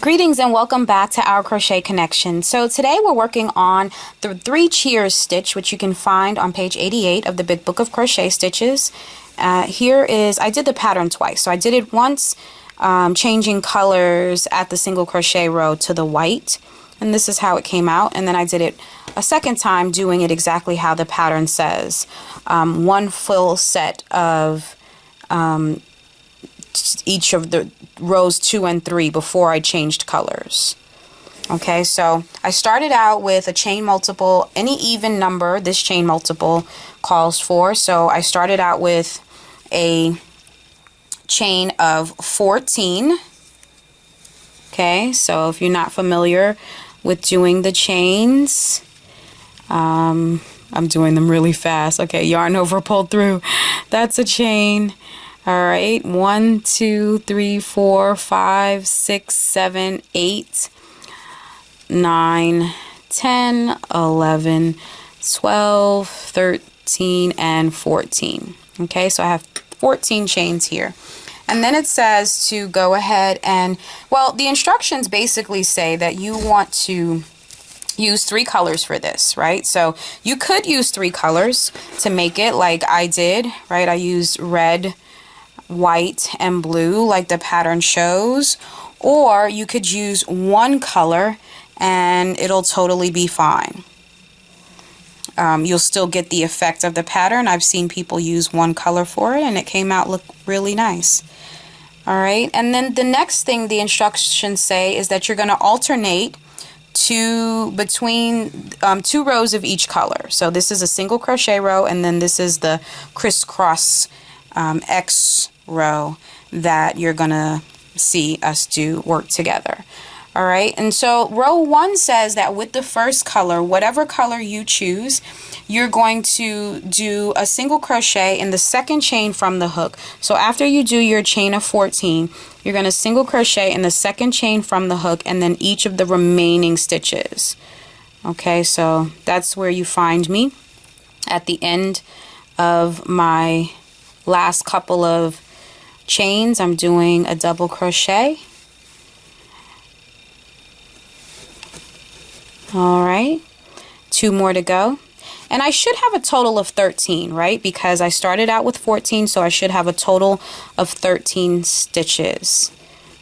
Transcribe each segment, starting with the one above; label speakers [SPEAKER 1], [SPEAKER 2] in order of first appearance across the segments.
[SPEAKER 1] Greetings and welcome back to our crochet connection. So today we're working on the 3 cheers stitch, which you can find on page 88 of the Big Book of Crochet Stitches. I did the pattern twice. So I did it once changing colors at the single crochet row to the white, and this is how it came out. And then I did it a second time doing it exactly how the pattern says. One full set of each of the rows 2 and 3 before I changed colors. Okay, so I started out with a chain multiple, any even number this chain multiple calls for. So I started out with a chain of 14. Okay, so if you're not familiar with doing the chains, I'm doing them really fast. Okay, yarn over, pull through. That's a chain. All right, 1, 2, 3, 4, 5, 6, 7, 8, 9, 10, 11, 12, 13, and 14. Okay, so I have 14 chains here. And then it says to go ahead and, well, the instructions basically say that you want to use 3 colors for this, right? So you could use 3 colors to make it like I did, right? I used red, white, and blue like the pattern shows, or you could use 1 color and it'll totally be fine. You'll still get the effect of the pattern. I've seen people use 1 color for it and it came out look really nice. All right, and then the next thing the instructions say is that you're going to alternate between 2 rows of each color. So this is a single crochet row, and then this is the crisscross X row that you're gonna see us do work together. All right, and so row 1 says that with the first color, whatever color you choose, you're going to do a single crochet in the second chain from the hook. So after you do your chain of 14, you're going to single crochet in the second chain from the hook and then each of the remaining stitches. Okay, so that's where you find me at the end of my last couple of chains. I'm doing a double crochet. All right, 2 more to go, and I should have a total of 13, right? Because I started out with 14, so I should have a total of 13 stitches.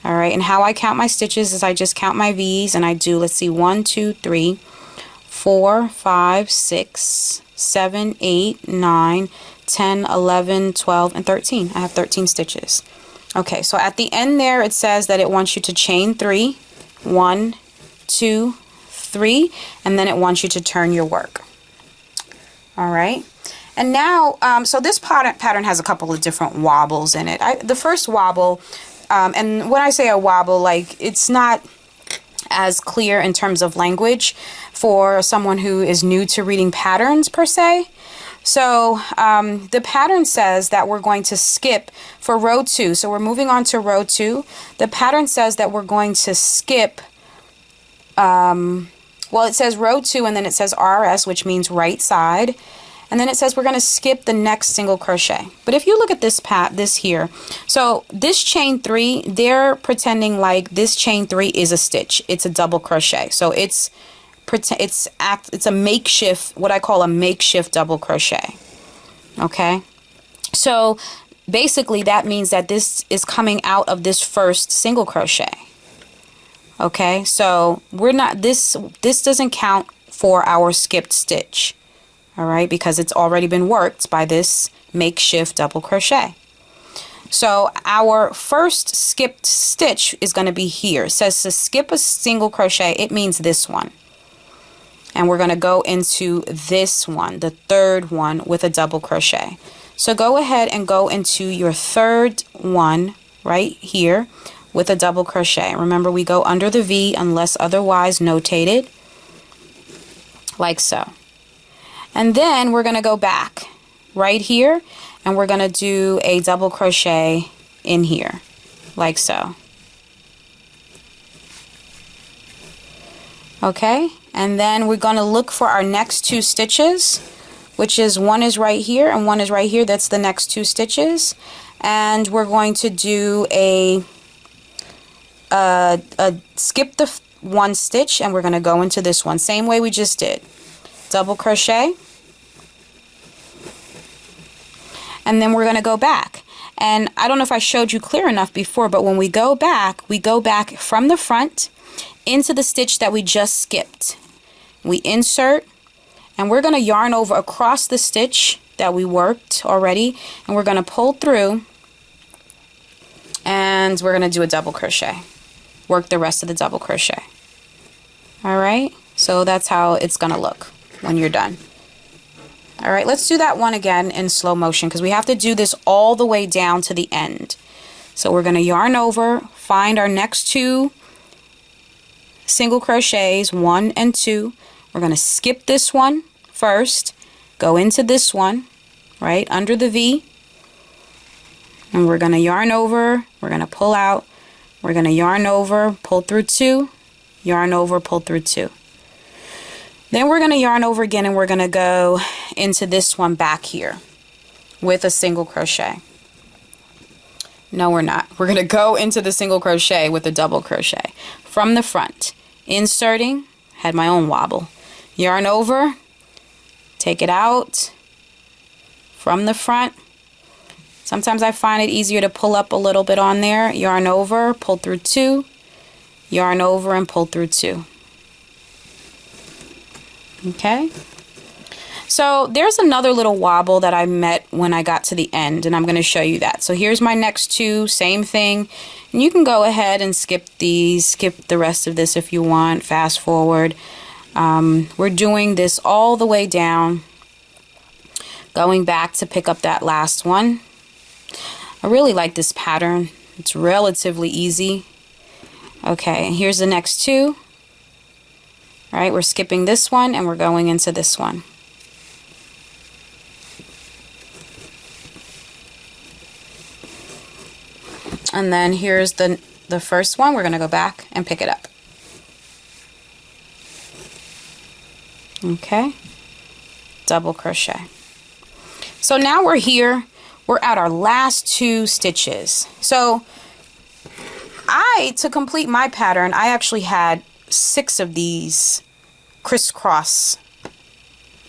[SPEAKER 1] All right, and how I count my stitches is I just count my V's, and I do, let's see, 1, 2, 3, 4, 5, 6, 7, 8, 9, 10, 11, 12, and 13. I have 13 stitches. Okay, so at the end there it says that it wants you to chain 3, 1, 2, 3, and then it wants you to turn your work. All right, and now so this pattern has a couple of different wobbles in it. The first wobble, and when I say a wobble, like it's not as clear in terms of language for someone who is new to reading patterns per se. So the pattern says that we're going to skip for row 2. So we're moving on to row 2. The pattern says that we're going to skip, well, it says row 2 and then it says RS, which means right side. And then it says we're going to skip the next single crochet. But if you look at this here, so this chain 3, they're pretending like this chain 3 is a stitch. It's a double crochet. So it's a makeshift, what I call a makeshift double crochet. Okay, so basically that means that this is coming out of this first single crochet. Okay, so we're not, this doesn't count for our skipped stitch. All right, because it's already been worked by this makeshift double crochet. So our first skipped stitch is going to be here. It says to skip a single crochet. It means this one. And we're going to go into this one, the third one, with a double crochet. So go ahead and go into your third one right here with a double crochet. Remember, we go under the V unless otherwise notated, like so. And then we're going to go back right here and we're going to do a double crochet in here, like so. Okay, and then we're going to look for our next 2 stitches, which is one is right here and one is right here. That's the next 2 stitches. And we're going to do a skip the one stitch, and we're going to go into this one same way we just did. Double crochet, and then we're going to go back. And I don't know if I showed you clear enough before, but when we go back from the front into the stitch that we just skipped. We insert, and we're going to yarn over across the stitch that we worked already, and we're going to pull through, and we're going to do a double crochet. Work the rest of the double crochet. Alright, so that's how it's going to look when you're done. Alright, let's do that one again in slow motion, because we have to do this all the way down to the end. So we're going to yarn over, find our next 2 single crochets, 1 and 2. We're going to skip this one first, go into this one, right, under the V, and we're going to yarn over, we're going to pull out, we're going to yarn over, pull through 2, yarn over, pull through 2. Then we're going to yarn over again, and we're going to go into this one back here with a single crochet. No, we're not. We're going to go into the single crochet with a double crochet from the front. Inserting, had my own wobble. Yarn over, take it out from the front. Sometimes I find it easier to pull up a little bit on there. Yarn over, pull through 2, yarn over, and pull through 2. Okay, so there's another little wobble that I met when I got to the end, and I'm going to show you that. So here's my next 2, same thing, and you can go ahead and skip these, skip the rest of this if you want, fast forward. We're doing this all the way down, going back to pick up that last one. I really like this pattern. It's relatively easy. Okay, and here's the next 2. All right, we're skipping this one and we're going into this one. And then here's the first one. We're going to go back and pick it up. Okay, double crochet. So now we're here. We're at our last 2 stitches. So to complete my pattern, I actually had 6 of these crisscross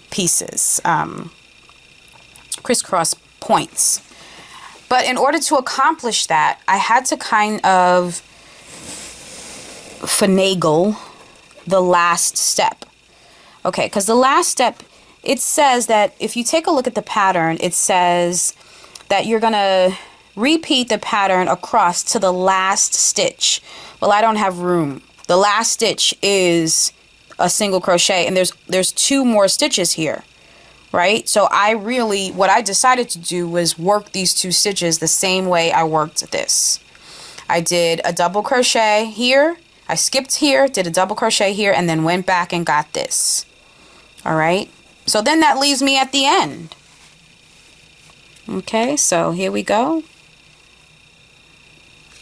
[SPEAKER 1] pieces, crisscross points. But in order to accomplish that, I had to kind of finagle the last step. Okay, because the last step, it says that if you take a look at the pattern, it says that you're going to repeat the pattern across to the last stitch. Well, I don't have room. The last stitch is a single crochet, and there's 2 more stitches here, right? So what I decided to do was work these 2 stitches the same way I worked this. I did a double crochet here, I skipped here, did a double crochet here, and then went back and got this. All right, so then that leaves me at the end. Okay, so here we go.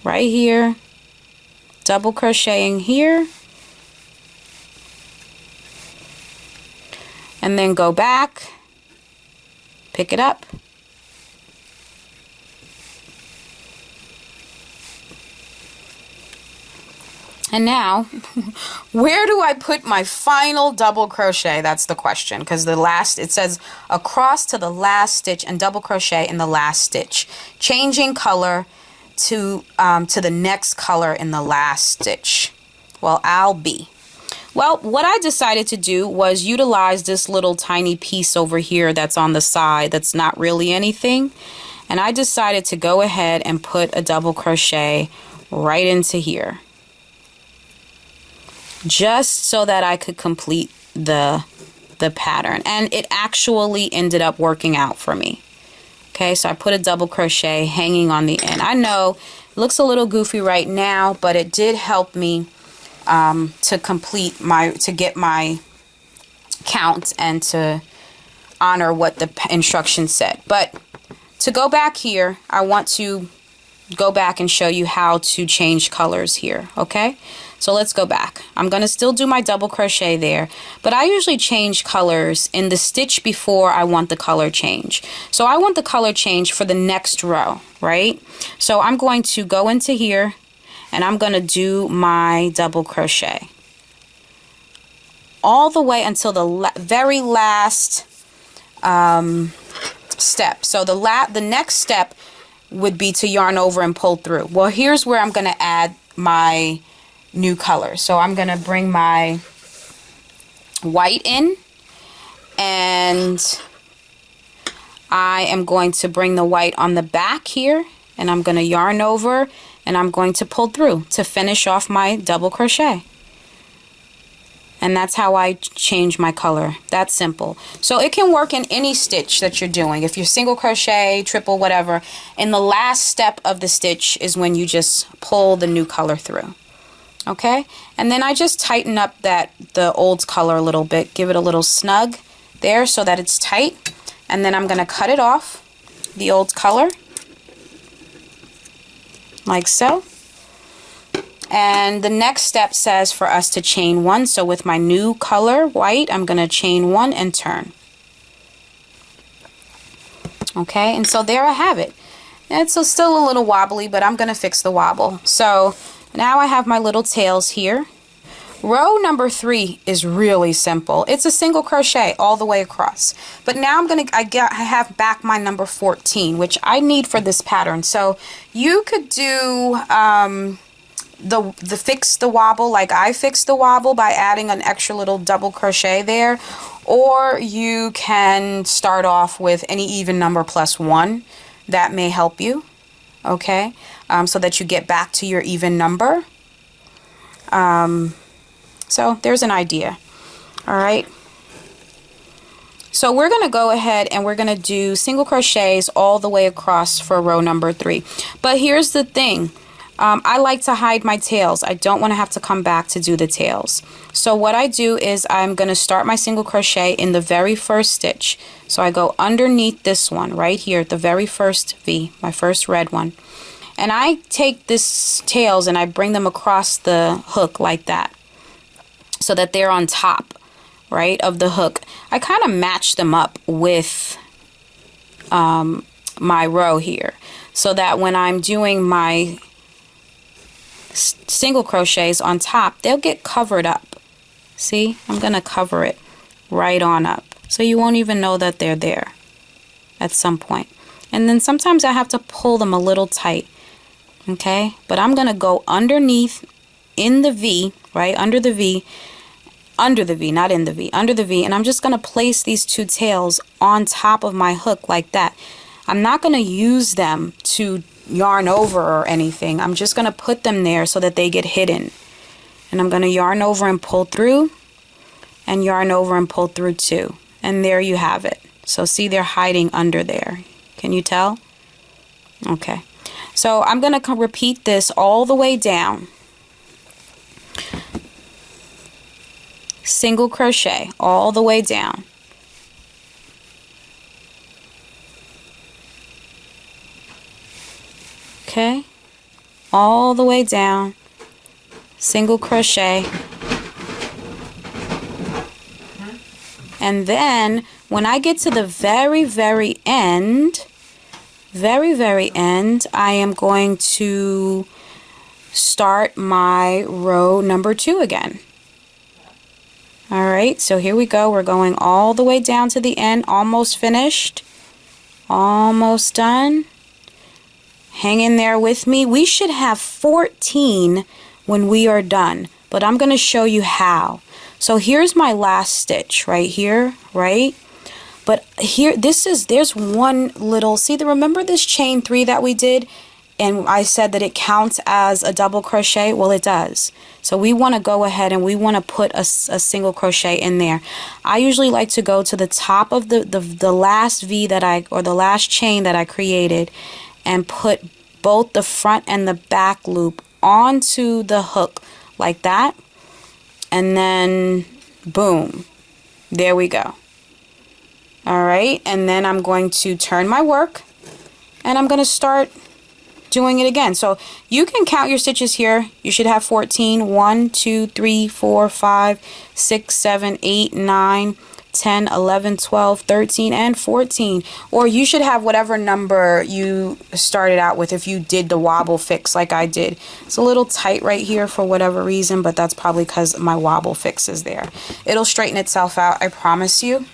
[SPEAKER 1] Right here, double crocheting here, and then go back, pick it up, and now where do I put my final double crochet? That's the question, because it says across to the last stitch and double crochet in the last stitch, changing color to the next color in the last stitch. Well, what I decided to do was utilize this little tiny piece over here that's on the side that's not really anything, and I decided to go ahead and put a double crochet right into here, just so that I could complete the pattern, and it actually ended up working out for me. Okay, so I put a double crochet hanging on the end. I know it looks a little goofy right now, but it did help me to get my count and to honor what the instructions said. But to go back here, I want to go back and show you how to change colors here. Okay, so let's go back. I'm going to still do my double crochet there, but I usually change colors in the stitch before I want the color change. So I want the color change for the next row, right? So I'm going to go into here, and I'm going to do my double crochet all the way until the very last step. So the next step would be to yarn over and pull through. Well, here's where I'm going to add my new color. So I'm going to bring my white in, and I am going to bring the white on the back here, and I'm going to yarn over and I'm going to pull through to finish off my double crochet. And that's how I change my color. That's simple. So it can work in any stitch that you're doing. If you're single crochet, triple, whatever, and the last step of the stitch is when you just pull the new color through. Okay? And then I just tighten up the old color a little bit, give it a little snug there so that it's tight. And then I'm going to cut it off, the old color, like so. And the next step says for us to chain 1. So with my new color, white, I'm going to chain 1 and turn. Okay, and so there I have it. It's still a little wobbly, but I'm going to fix the wobble. So now I have my little tails here. Row number 3 is really simple. It's a single crochet all the way across. But now I have back my number 14, which I need for this pattern. So you could do the fix the wobble like I fixed the wobble by adding an extra little double crochet there, or you can start off with any even number plus 1. That may help you, okay, so that you get back to your even number. So there's an idea. All right. So we're going to go ahead and we're going to do single crochets all the way across for row number 3. But here's the thing. I like to hide my tails. I don't want to have to come back to do the tails. So what I do is I'm going to start my single crochet in the very first stitch. So I go underneath this one right here, the very first V, my first red one. And I take this tails and I bring them across the hook like that, so that they're on top, right, of the hook. I kind of match them up with my row here, so that when I'm doing my single crochets on top, they'll get covered up. See, I'm going to cover it right on up, so you won't even know that they're there at some point. And then sometimes I have to pull them a little tight, okay? But I'm going to go underneath in the V, right, under the V, not in the V, under the V, and I'm just going to place these two tails on top of my hook like that. I'm not going to use them to yarn over or anything. I'm just going to put them there so that they get hidden. And I'm going to yarn over and pull through, and yarn over and pull through too. And there you have it. So see, they're hiding under there. Can you tell? Okay. So I'm going to repeat this all the way down. Single crochet all the way down. Okay, all the way down, single crochet, and then when I get to the very end, I am going to start my row number 2 again. All right, so here we go. We're going all the way down to the end, almost finished, almost done. Hang in there with me. We should have 14 when we are done, but I'm going to show you how. So here's my last stitch right here, right? But here, there's one little, see, remember this chain 3 that we did? And I said that it counts as a double crochet. Well, it does. So we want to go ahead and we want to put a single crochet in there. I usually like to go to the top of the last V or the last chain that I created, and put both the front and the back loop onto the hook like that. And then boom, there we go. All right, and then I'm going to turn my work and I'm going to start doing it again. So you can count your stitches here. You should have 14. 1, 2, 3, 4, 5, 6, 7, 8, 9, 10, 11, 12, 13, and 14. Or you should have whatever number you started out with if you did the wobble fix like I did. It's a little tight right here for whatever reason, but that's probably because my wobble fix is there. It'll straighten itself out, I promise you.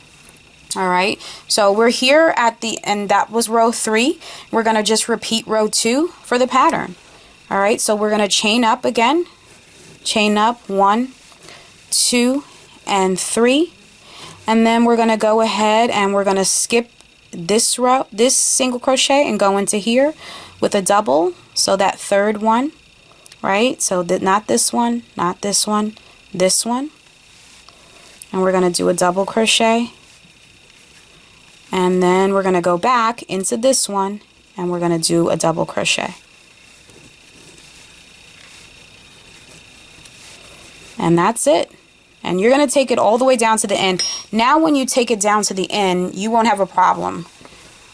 [SPEAKER 1] All right, so we're here at the end. That was row 3. We're going to just repeat row 2 for the pattern. All right, so we're going to chain up again. Chain up 1, 2, and 3. And then we're going to go ahead and we're going to skip this row, this single crochet, and go into here with a double. So that third one, right? So that not this one, not this one, this one. And we're going to do a double crochet. And then we're going to go back into this one and we're going to do a double crochet. And that's it. And you're going to take it all the way down to the end. Now when you take it down to the end, you won't have a problem.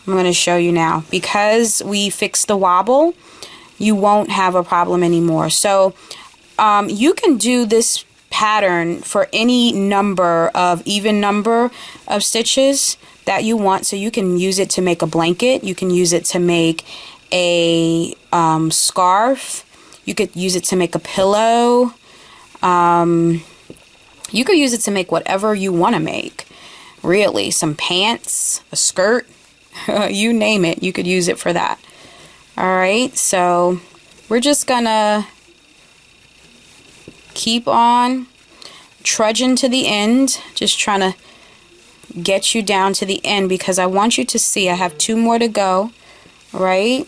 [SPEAKER 1] I'm going to show you now. Because we fixed the wobble, you won't have a problem anymore. So you can do this pattern for any number of even number of stitches that you want. So you can use it to make a blanket. You can use it to make a scarf. You could use it to make a pillow. You could use it to make whatever you want to make. Really, some pants, a skirt, you name it, you could use it for that. All right, so we're just gonna keep on trudging to the end, just trying to get you down to the end because I want you to see I have 2 more to go, right?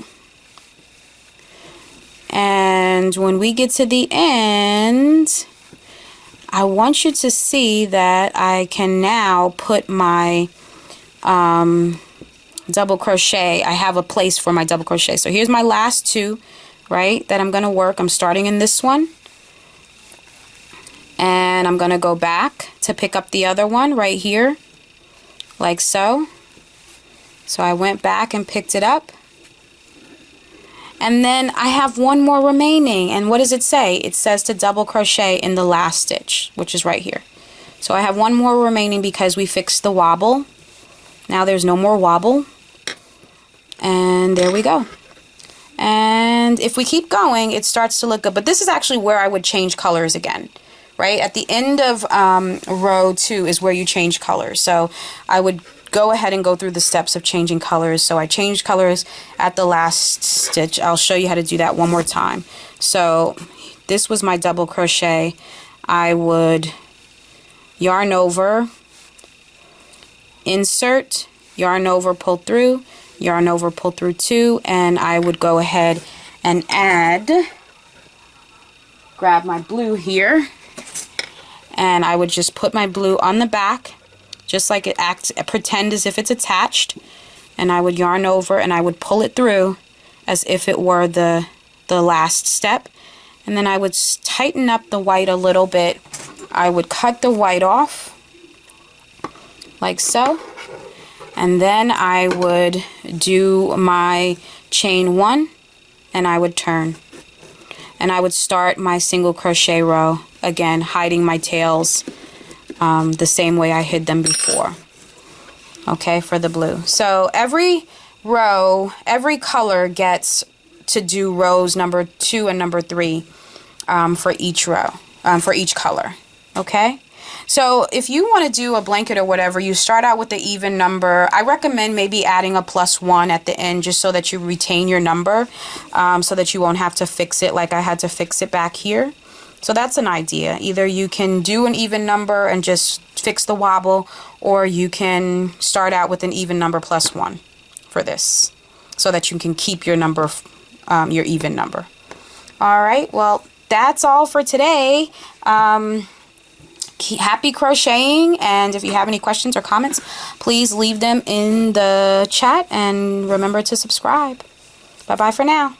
[SPEAKER 1] And when we get to the end, I want you to see that I can now put my double crochet. I have a place for my double crochet. So here's my last 2, right, that I'm going to work. I'm starting in this one. And I'm going to go back to pick up the other one right here, like so. So I went back and picked it up. And then I have 1 more remaining. And what does it say? It says to double crochet in the last stitch, which is right here. So I have 1 more remaining because we fixed the wobble. Now there's no more wobble. And there we go. And if we keep going, it starts to look good. But this is actually where I would change colors again, right? At the end of row 2 is where you change colors. So I would go ahead and go through the steps of changing colors. So I changed colors at the last stitch. I'll show you how to do that one more time. So this was my double crochet. I would yarn over, insert, yarn over, pull through, yarn over, pull through 2, and I would go ahead and add, grab my blue here, and I would just put my blue on the back, just like it acts, pretend as if it's attached, and I would yarn over and I would pull it through as if it were the last step, and then I would tighten up the white a little bit. I would cut the white off like so, and then I would do my chain 1 and I would turn, and I would start my single crochet row again, hiding my tails the same way I hid them before. Okay, for the blue. So every row, every color gets to do rows number 2 and number 3 for each row, for each color. Okay, so if you want to do a blanket or whatever, you start out with the even number. I recommend maybe adding a +1 at the end just so that you retain your number, so that you won't have to fix it like I had to fix it back here. So that's an idea. Either you can do an even number and just fix the wobble, or you can start out with an even number +1 for this, so that you can keep your number, your even number. All right, well, that's all for today. Happy crocheting, and if you have any questions or comments, please leave them in the chat, and remember to subscribe. Bye-bye for now.